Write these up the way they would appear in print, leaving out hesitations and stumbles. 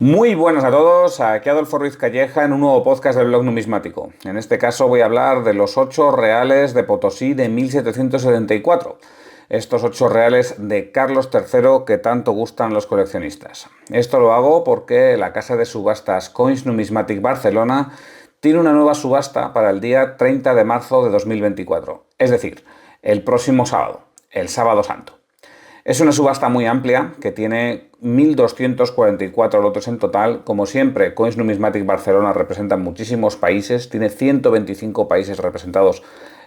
Muy buenas a todos, aquí Adolfo Ruiz Calleja en un nuevo podcast del blog numismático. En este caso voy a hablar de los 8 reales de Potosí de 1774. Estos 8 reales de Carlos III que tanto gustan los coleccionistas. Esto lo hago porque la casa de subastas Coins Numismatic Barcelona tiene una nueva subasta para el día 30 de marzo de 2024. Es decir, el próximo sábado, el Sábado Santo. Es una subasta muy amplia que tiene 1.244 lotes en total. Como siempre, Coins Numismatic Barcelona representa muchísimos países, tiene 125 países representados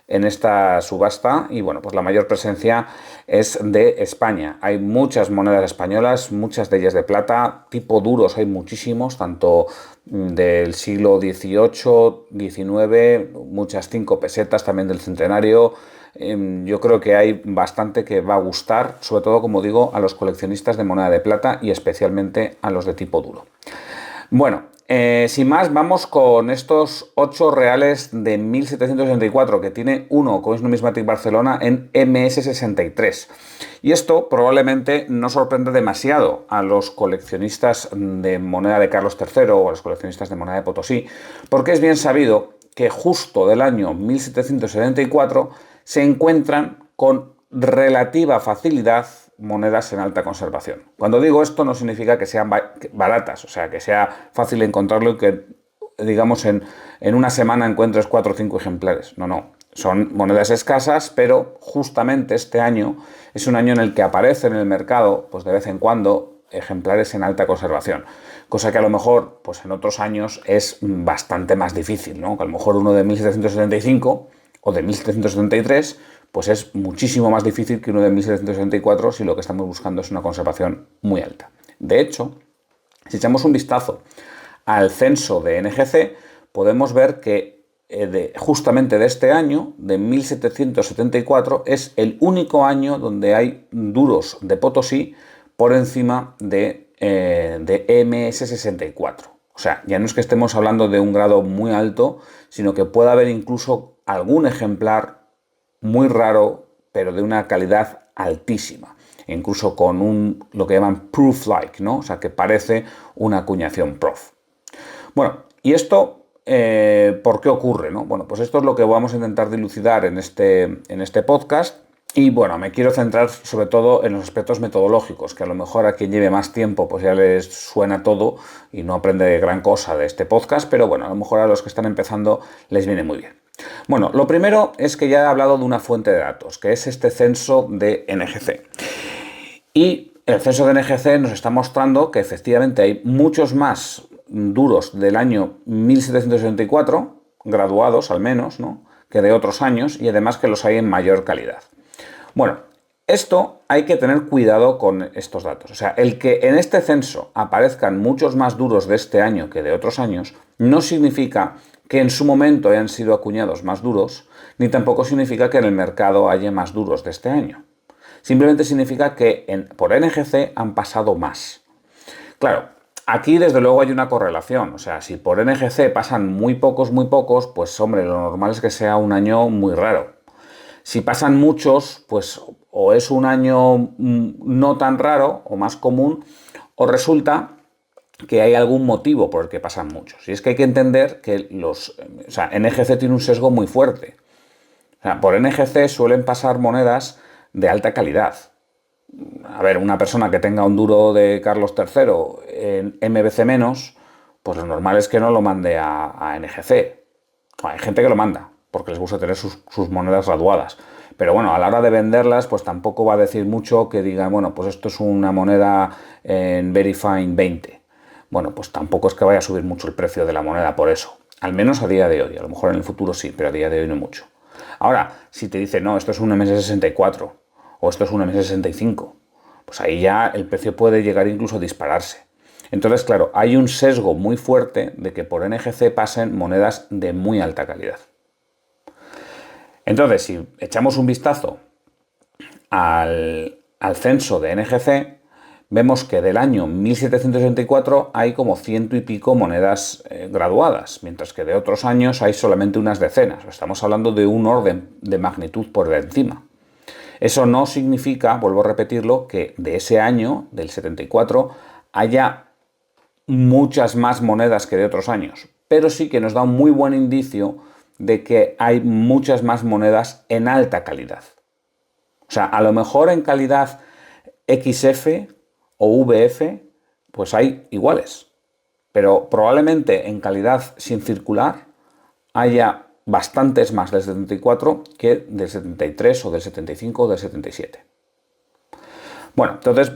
en esta subasta y bueno, pues la mayor presencia es de España. Hay muchas monedas españolas, muchas de ellas de plata, tipo duros hay muchísimos, tanto del siglo XVIII, XIX, muchas 5 pesetas también del centenario. Yo creo que hay bastante que va a gustar, sobre todo, como digo, a los coleccionistas de moneda de plata y especialmente a los de tipo duro. Bueno, sin más, vamos con estos 8 reales de 1764 que tiene uno Coins Numismatic Barcelona en MS63. Y esto probablemente no sorprende demasiado a los coleccionistas de moneda de Carlos III o a los coleccionistas de moneda de Potosí, porque es bien sabido que justo del año 1774 se encuentran con relativa facilidad monedas en alta conservación. Cuando digo esto no significa que sean baratas, o sea, que sea fácil encontrarlo y que, digamos, en una semana encuentres 4 o 5 ejemplares. No. Son monedas escasas, pero justamente este año es un año en el que aparecen en el mercado, pues de vez en cuando, ejemplares en alta conservación. Cosa que a lo mejor, pues en otros años es bastante más difícil, ¿no? Que a lo mejor uno de 1775 o de 1773, pues es muchísimo más difícil que uno de 1774 si lo que estamos buscando es una conservación muy alta. De hecho, si echamos un vistazo al censo de NGC, podemos ver que justamente de este año, de 1774, es el único año donde hay duros de Potosí por encima de MS64. O sea, ya no es que estemos hablando de un grado muy alto, sino que puede haber incluso algún ejemplar muy raro, pero de una calidad altísima. Incluso con lo que llaman proof-like, ¿no? O sea, que parece una acuñación prof. Bueno, ¿y esto por qué ocurre, no? Bueno, pues esto es lo que vamos a intentar dilucidar en este podcast. Y bueno, me quiero centrar sobre todo en los aspectos metodológicos, que a lo mejor a quien lleve más tiempo pues ya les suena todo y no aprende gran cosa de este podcast, pero bueno, a lo mejor a los que están empezando les viene muy bien. Bueno, lo primero es que ya he hablado de una fuente de datos, que es este censo de NGC. Y el censo de NGC nos está mostrando que efectivamente hay muchos más duros del año 1764, graduados al menos, ¿no?, que de otros años, y además que los hay en mayor calidad. Bueno, esto hay que tener cuidado con estos datos. O sea, el que en este censo aparezcan muchos más duros de este año que de otros años no significa que en su momento hayan sido acuñados más duros, ni tampoco significa que en el mercado haya más duros de este año. Simplemente significa que por NGC han pasado más. Claro, aquí desde luego hay una correlación. O sea, si por NGC pasan muy pocos, pues hombre, lo normal es que sea un año muy raro. Si pasan muchos, pues o es un año no tan raro o más común, o resulta que hay algún motivo por el que pasan muchos. Y es que hay que entender que NGC tiene un sesgo muy fuerte. O sea, por NGC suelen pasar monedas de alta calidad. A ver, una persona que tenga un duro de Carlos III en MBC-, pues lo normal es que no lo mande a NGC. Hay gente que lo manda, porque les gusta tener sus monedas graduadas. Pero bueno, a la hora de venderlas, pues tampoco va a decir mucho que digan, bueno, pues esto es una moneda en Verifine 20. Bueno, pues tampoco es que vaya a subir mucho el precio de la moneda por eso. Al menos a día de hoy. A lo mejor en el futuro sí, pero a día de hoy no mucho. Ahora, si te dicen, no, esto es un MS64 o esto es un MS65, pues ahí ya el precio puede llegar incluso a dispararse. Entonces, claro, hay un sesgo muy fuerte de que por NGC pasen monedas de muy alta calidad. Entonces, si echamos un vistazo al censo de NGC, vemos que del año 1764 hay como 100 y pico monedas graduadas, mientras que de otros años hay solamente unas decenas. Estamos hablando de un orden de magnitud por encima. Eso no significa, vuelvo a repetirlo, que de ese año, del 74, haya muchas más monedas que de otros años, pero sí que nos da un muy buen indicio de que hay muchas más monedas en alta calidad. O sea, a lo mejor en calidad XF o VF, pues hay iguales, pero probablemente en calidad sin circular haya bastantes más del 74 que del 73 o del 75 o del 77. Bueno, entonces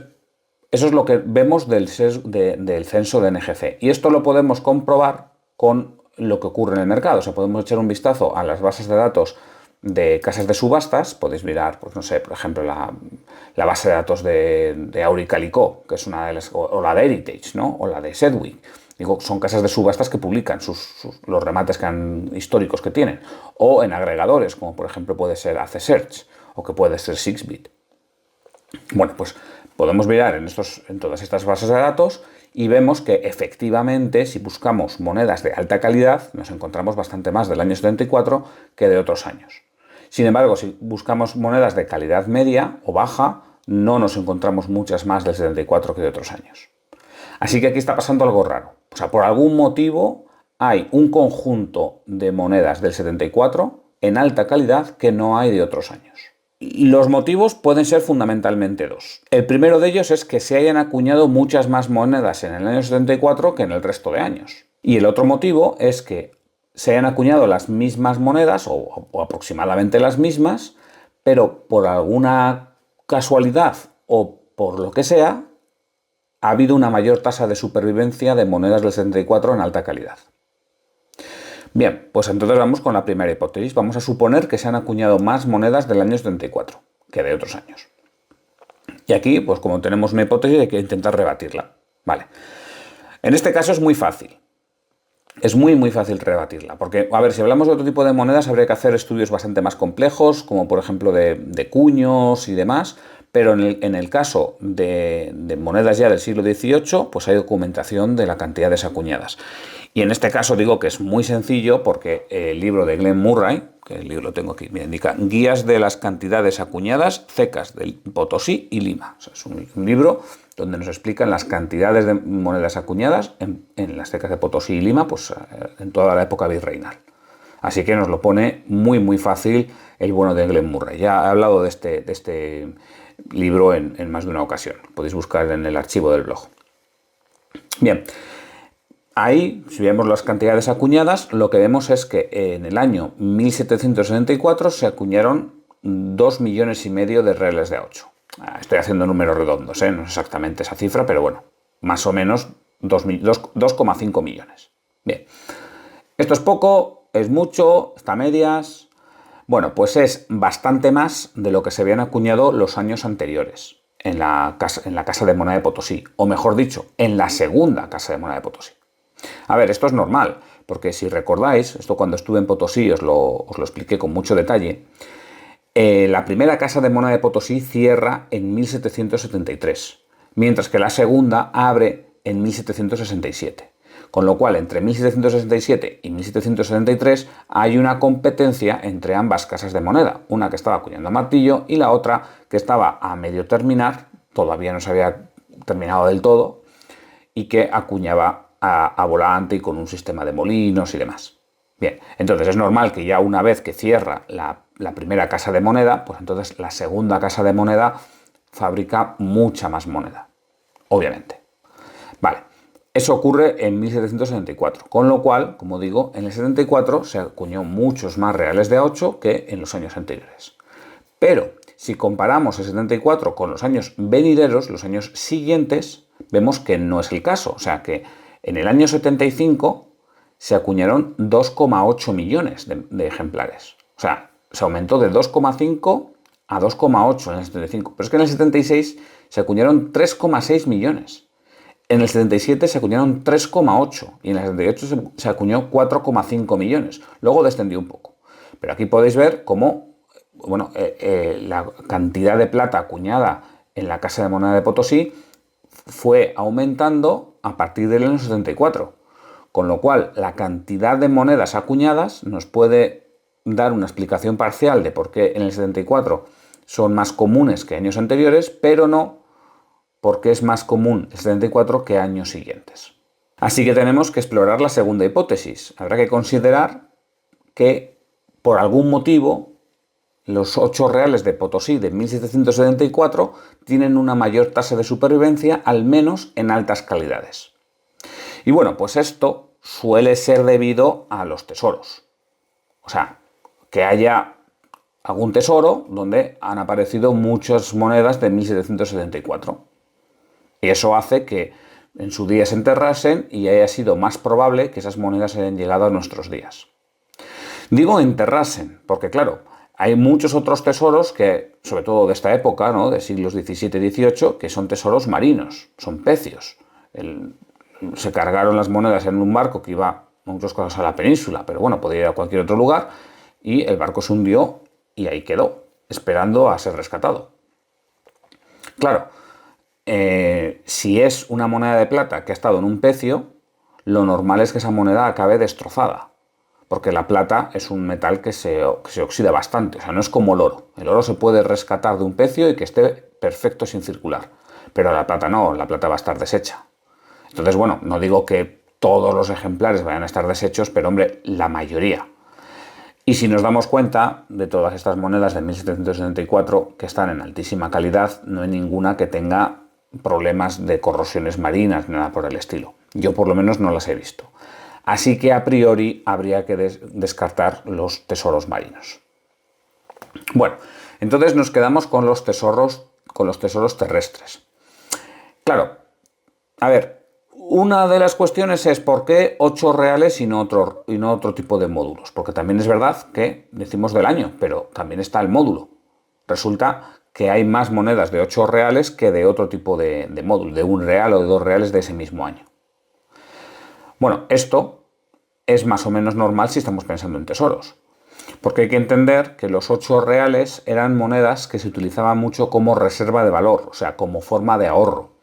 eso es lo que vemos del censo de NGC. Y esto lo podemos comprobar con lo que ocurre en el mercado. O sea, podemos echar un vistazo a las bases de datos de casas de subastas. Podéis mirar, pues no sé, por ejemplo, la base de datos de Auricalicó, que es una de las, o la de Heritage, ¿no? O la de Sedgwick. Digo, son casas de subastas que publican los remates históricos que tienen. O en agregadores, como por ejemplo puede ser AC Search o que puede ser Sixbit. Bueno, pues podemos mirar en todas estas bases de datos y vemos que efectivamente si buscamos monedas de alta calidad nos encontramos bastante más del año 74 que de otros años. Sin embargo, si buscamos monedas de calidad media o baja, no nos encontramos muchas más del 74 que de otros años. Así que aquí está pasando algo raro. O sea, por algún motivo hay un conjunto de monedas del 74 en alta calidad que no hay de otros años. Los motivos pueden ser fundamentalmente dos. El primero de ellos es que se hayan acuñado muchas más monedas en el año 74 que en el resto de años. Y el otro motivo es que se hayan acuñado las mismas monedas o aproximadamente las mismas, pero por alguna casualidad o por lo que sea, ha habido una mayor tasa de supervivencia de monedas del 74 en alta calidad. Bien, pues entonces vamos con la primera hipótesis. Vamos a suponer que se han acuñado más monedas del año 74 que de otros años. Y aquí, pues como tenemos una hipótesis, hay que intentar rebatirla. Vale. En este caso es muy fácil. Es muy fácil rebatirla. Porque, a ver, si hablamos de otro tipo de monedas, habría que hacer estudios bastante más complejos, como por ejemplo de cuños y demás. Pero en el caso de monedas ya del siglo XVIII, pues hay documentación de la cantidad de acuñadas. Y en este caso digo que es muy sencillo porque el libro de Glenn Murray, que el libro lo tengo aquí, me indica Guías de las cantidades acuñadas cecas del Potosí y Lima. O sea, es un libro donde nos explican las cantidades de monedas acuñadas en las cecas de Potosí y Lima, pues en toda la época virreinal. Así que nos lo pone muy fácil el bueno de Glenn Murray. Ya he hablado de este libro en más de una ocasión. Podéis buscar en el archivo del blog. Bien, ahí, si vemos las cantidades acuñadas, lo que vemos es que en el año 1764 se acuñaron 2,5 millones de reales de A8. Estoy haciendo números redondos, no es exactamente esa cifra, pero bueno, más o menos 2,5 millones. Bien, esto es poco, es mucho, está a medias. Bueno, pues es bastante más de lo que se habían acuñado los años anteriores en la Casa de Moneda de Potosí, o mejor dicho, en la segunda Casa de Moneda de Potosí. A ver, esto es normal, porque si recordáis, esto cuando estuve en Potosí os lo expliqué con mucho detalle, la primera Casa de Moneda de Potosí cierra en 1773, mientras que la segunda abre en 1767. Con lo cual, entre 1767 y 1773 hay una competencia entre ambas casas de moneda, una que estaba acuñando a martillo y la otra que estaba a medio terminar, todavía no se había terminado del todo, y que acuñaba a volante y con un sistema de molinos y demás. Bien, entonces es normal que ya una vez que cierra la primera casa de moneda, pues entonces la segunda casa de moneda fabrica mucha más moneda, obviamente. Vale. Eso ocurre en 1774, con lo cual, como digo, en el 74 se acuñó muchos más reales de A8 que en los años anteriores. Pero si comparamos el 74 con los años venideros, los años siguientes, vemos que no es el caso. O sea que en el año 75 se acuñaron 2,8 millones de ejemplares. O sea, se aumentó de 2,5 a 2,8 en el 75. Pero es que en el 76 se acuñaron 3,6 millones. En el 77 se acuñaron 3,8 y en el 78 se acuñó 4,5 millones. Luego descendió un poco. Pero aquí podéis ver cómo la cantidad de plata acuñada en la Casa de Moneda de Potosí fue aumentando a partir del año 74. Con lo cual, la cantidad de monedas acuñadas nos puede dar una explicación parcial de por qué en el 74 son más comunes que años anteriores, pero no porque es más común el 74 que años siguientes. Así que tenemos que explorar la segunda hipótesis. Habrá que considerar que, por algún motivo, los 8 reales de Potosí de 1774 tienen una mayor tasa de supervivencia, al menos en altas calidades. Y bueno, pues esto suele ser debido a los tesoros. O sea, que haya algún tesoro donde han aparecido muchas monedas de 1774. Y eso hace que en su día se enterrasen y haya sido más probable que esas monedas hayan llegado a nuestros días. Digo enterrasen, porque claro, hay muchos otros tesoros que, sobre todo de esta época, ¿no?, de siglos XVII y XVIII, que son tesoros marinos, son pecios. Se cargaron las monedas en un barco que iba, en muchos casos, a la península, pero bueno, podía ir a cualquier otro lugar, y el barco se hundió y ahí quedó, esperando a ser rescatado. Claro, si es una moneda de plata que ha estado en un pecio, lo normal es que esa moneda acabe destrozada, porque la plata es un metal que se oxida bastante, o sea, no es como el oro. El oro se puede rescatar de un pecio y que esté perfecto sin circular, pero la plata no, la plata va a estar deshecha. Entonces, bueno, no digo que todos los ejemplares vayan a estar deshechos, pero hombre, la mayoría. Y si nos damos cuenta de todas estas monedas de 1774 que están en altísima calidad, no hay ninguna que tenga problemas de corrosiones marinas ni nada por el estilo. Yo por lo menos no las he visto. Así que a priori habría que descartar los tesoros marinos. Bueno, entonces nos quedamos con los tesoros terrestres. Claro, a ver, una de las cuestiones es por qué 8 reales y no otro tipo de módulos. Porque también es verdad que decimos del año, pero también está el módulo. Resulta que hay más monedas de 8 reales que de otro tipo de módulo, de 1 real o de 2 reales de ese mismo año. Bueno, esto es más o menos normal si estamos pensando en tesoros. Porque hay que entender que los 8 reales eran monedas que se utilizaban mucho como reserva de valor, o sea, como forma de ahorro.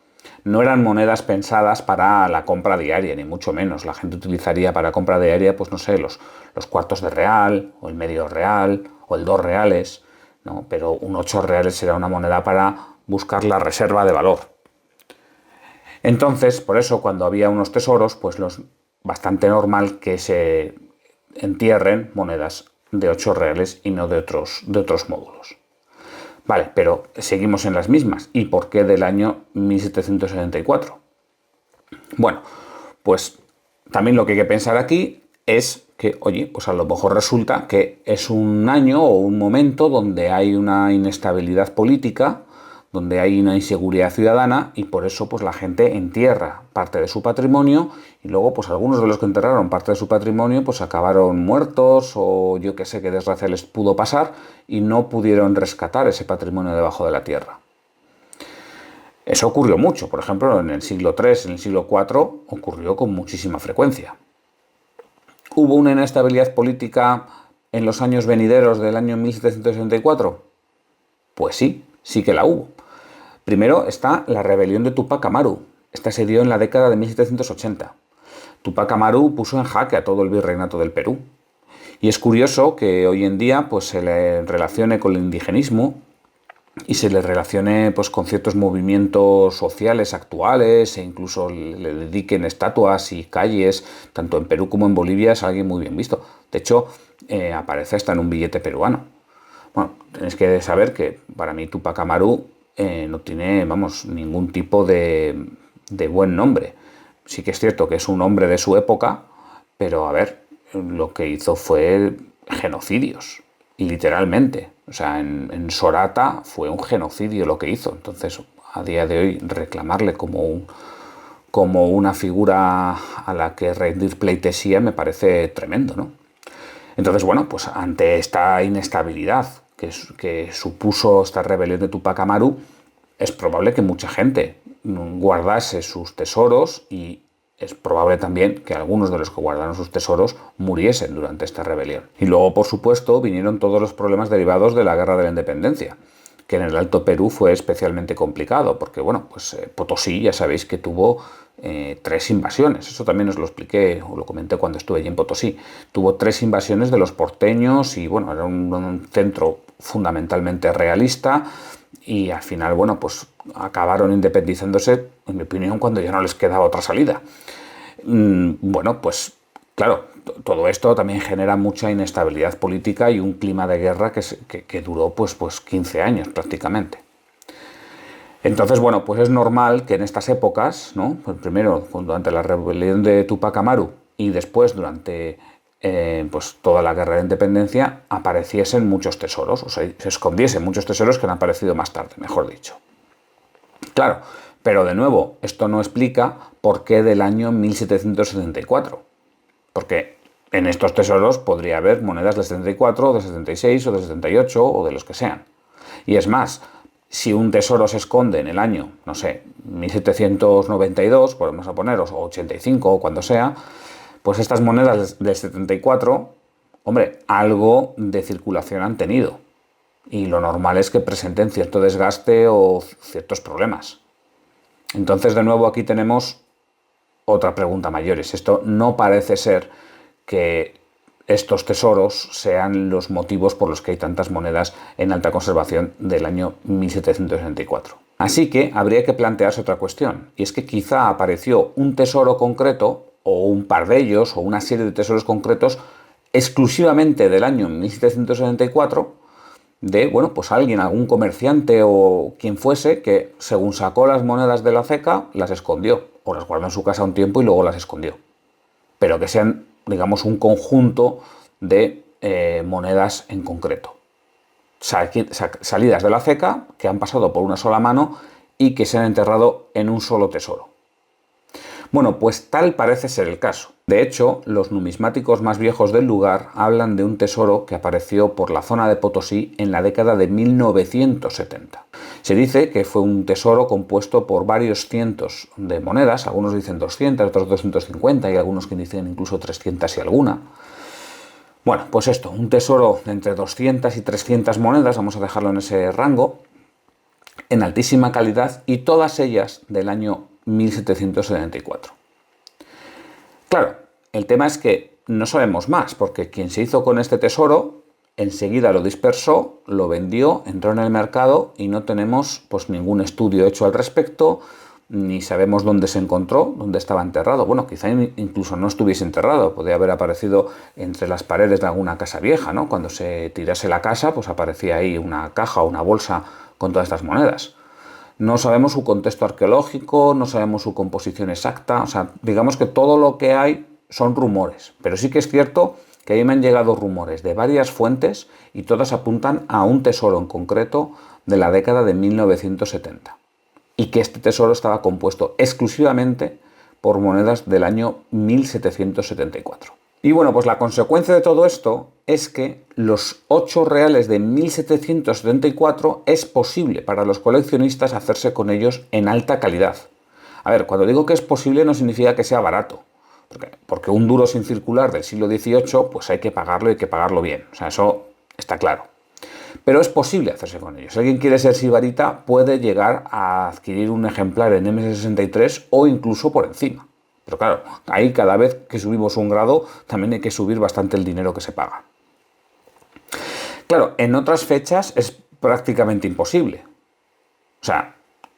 No eran monedas pensadas para la compra diaria, ni mucho menos. La gente utilizaría para compra diaria, pues no sé, los cuartos de real, o el medio real, o el 2 reales, ¿no? Pero un 8 reales era una moneda para buscar la reserva de valor. Entonces, por eso, cuando había unos tesoros, pues bastante normal que se entierren monedas de 8 reales y no de otros módulos. Vale, pero seguimos en las mismas. ¿Y por qué del año 1774? Bueno, pues también lo que hay que pensar aquí es que, oye, pues a lo mejor resulta que es un año o un momento donde hay una inestabilidad política, donde hay una inseguridad ciudadana y por eso pues la gente entierra parte de su patrimonio y luego pues algunos de los que enterraron parte de su patrimonio pues acabaron muertos o yo que sé qué desgracia les pudo pasar y no pudieron rescatar ese patrimonio debajo de la tierra. Eso ocurrió mucho, por ejemplo en el siglo III, en el siglo IV ocurrió con muchísima frecuencia. ¿Hubo una inestabilidad política en los años venideros del año 1764? Pues sí, sí que la hubo. Primero está la rebelión de Tupac Amaru. Esta se dio en la década de 1780. Tupac Amaru puso en jaque a todo el virreinato del Perú. Y es curioso que hoy en día pues, se le relacione con el indigenismo y se le relacione pues, con ciertos movimientos sociales actuales e incluso le dediquen estatuas y calles, tanto en Perú como en Bolivia, es alguien muy bien visto. De hecho, aparece hasta en un billete peruano. Bueno, tenéis que saber que para mí Tupac Amaru no tiene, vamos, ningún tipo de buen nombre. Sí que es cierto que es un hombre de su época, pero a ver, lo que hizo fue genocidios, literalmente. O sea, en Sorata fue un genocidio lo que hizo. Entonces, a día de hoy, reclamarle como una figura a la que rendir pleitesía me parece tremendo, ¿no? Entonces, bueno, pues ante esta inestabilidad que supuso esta rebelión de Tupac Amaru, es probable que mucha gente guardase sus tesoros y es probable también que algunos de los que guardaron sus tesoros muriesen durante esta rebelión. Y luego, por supuesto, vinieron todos los problemas derivados de la Guerra de la Independencia, que en el Alto Perú fue especialmente complicado, porque, bueno, pues Potosí ya sabéis que tuvo 3 invasiones. Eso también os lo expliqué o lo comenté cuando estuve allí en Potosí. Tuvo 3 invasiones de los porteños y, bueno, era un centro fundamentalmente realista y al final, bueno, pues acabaron independizándose, en mi opinión, cuando ya no les quedaba otra salida. Bueno, pues claro, todo esto también genera mucha inestabilidad política y un clima de guerra que duró pues 15 años prácticamente. Entonces, bueno, pues es normal que en estas épocas, ¿no? Pues primero durante la rebelión de Tupac Amaru y después durante pues toda la guerra de independencia apareciesen muchos tesoros, o sea, se escondiesen muchos tesoros que han aparecido más tarde, mejor dicho. Claro, pero de nuevo, esto no explica por qué del año 1774, porque en estos tesoros podría haber monedas del 74, o del 76, o del 78, o de los que sean. Y es más, si un tesoro se esconde en el año, no sé, 1792, podemos poneros, o 85, o cuando sea, pues estas monedas del 74, hombre, algo de circulación han tenido. Y lo normal es que presenten cierto desgaste o ciertos problemas. Entonces, de nuevo, aquí tenemos otra pregunta mayor. Esto no parece ser que estos tesoros sean los motivos por los que hay tantas monedas en alta conservación del año 1764. Así que habría que plantearse otra cuestión, y es que quizá apareció un tesoro concreto, o un par de ellos, o una serie de tesoros concretos, exclusivamente del año 1774, de, bueno, pues alguien, algún comerciante o quien fuese, que según sacó las monedas de la ceca, las escondió, o las guardó en su casa un tiempo y luego las escondió. Pero que sean, digamos, un conjunto de monedas en concreto. Salidas de la ceca, que han pasado por una sola mano y que se han enterrado en un solo tesoro. Bueno, pues tal parece ser el caso. De hecho, los numismáticos más viejos del lugar hablan de un tesoro que apareció por la zona de Potosí en la década de 1970. Se dice que fue un tesoro compuesto por varios cientos de monedas, algunos dicen 200, otros 250 y algunos que dicen incluso 300 y alguna. Bueno, pues esto, un tesoro de entre 200 y 300 monedas, vamos a dejarlo en ese rango, en altísima calidad y todas ellas del año 1774. Claro, el tema es que no sabemos más, porque quien se hizo con este tesoro enseguida lo dispersó, lo vendió, entró en el mercado y no tenemos pues ningún estudio hecho al respecto, ni sabemos dónde se encontró, dónde estaba enterrado. Bueno, quizá incluso no estuviese enterrado, podría haber aparecido entre las paredes de alguna casa vieja, ¿no? Cuando se tirase la casa, pues aparecía ahí una caja o una bolsa con todas estas monedas. No sabemos su contexto arqueológico, no sabemos su composición exacta, o sea, digamos que todo lo que hay son rumores, pero sí que es cierto que a mí me han llegado rumores de varias fuentes y todas apuntan a un tesoro en concreto de la década de 1970 y que este tesoro estaba compuesto exclusivamente por monedas del año 1774. Y bueno, pues la consecuencia de todo esto es que los 8 reales de 1774 es posible para los coleccionistas hacerse con ellos en alta calidad. A ver, cuando digo que es posible no significa que sea barato, porque un duro sin circular del siglo XVIII pues hay que pagarlo bien, o sea, eso está claro. Pero es posible hacerse con ellos. Si alguien quiere ser sibarita, puede llegar a adquirir un ejemplar en MS63 o incluso por encima. Pero claro, ahí cada vez que subimos un grado también hay que subir bastante el dinero que se paga. Claro, en otras fechas es prácticamente imposible. O sea,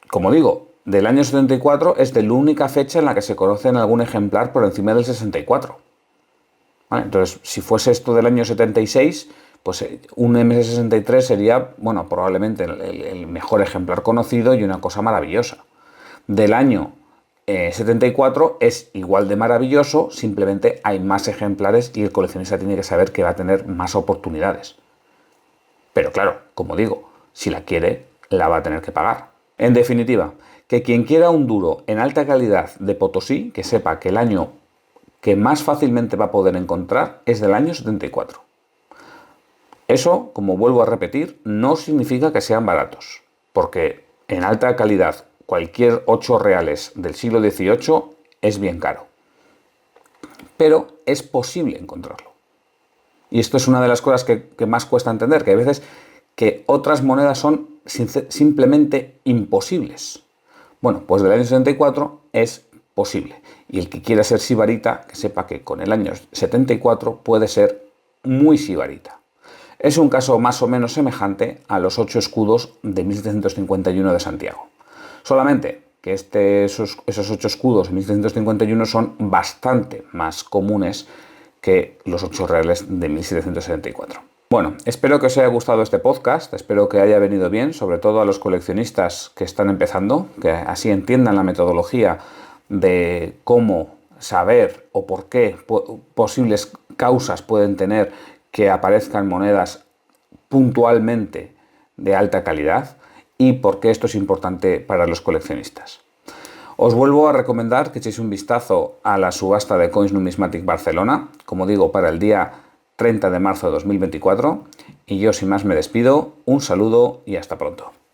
como digo, del año 74 es de la única fecha en la que se conoce algún ejemplar por encima del 64. ¿Vale? Entonces, si fuese esto del año 76, pues un MS63 sería, bueno, probablemente el mejor ejemplar conocido y una cosa maravillosa. Del año 74 es igual de maravilloso, simplemente hay más ejemplares y el coleccionista tiene que saber que va a tener más oportunidades. Pero claro, como digo, si la quiere, la va a tener que pagar. En definitiva, que quien quiera un duro en alta calidad de Potosí, que sepa que el año que más fácilmente va a poder encontrar es del año 74. Eso, como vuelvo a repetir, no significa que sean baratos, porque en alta calidad cualquier 8 reales del siglo XVIII es bien caro. Pero es posible encontrarlo. Y esto es una de las cosas que más cuesta entender, que hay veces que otras monedas son simplemente imposibles. Bueno, pues del año 74 es posible. Y el que quiera ser sibarita, que sepa que con el año 74 puede ser muy sibarita. Es un caso más o menos semejante a los 8 escudos de 1751 de Santiago. Solamente que esos 8 escudos en 1751 son bastante más comunes que los 8 reales de 1774. Bueno, espero que os haya gustado este podcast, espero que haya venido bien, sobre todo a los coleccionistas que están empezando, que así entiendan la metodología de cómo saber o por qué posibles causas pueden tener que aparezcan monedas puntualmente de alta calidad y por qué esto es importante para los coleccionistas. Os vuelvo a recomendar que echéis un vistazo a la subasta de Coins Numismatic Barcelona, como digo, para el día 30 de marzo de 2024. Y yo sin más me despido, un saludo y hasta pronto.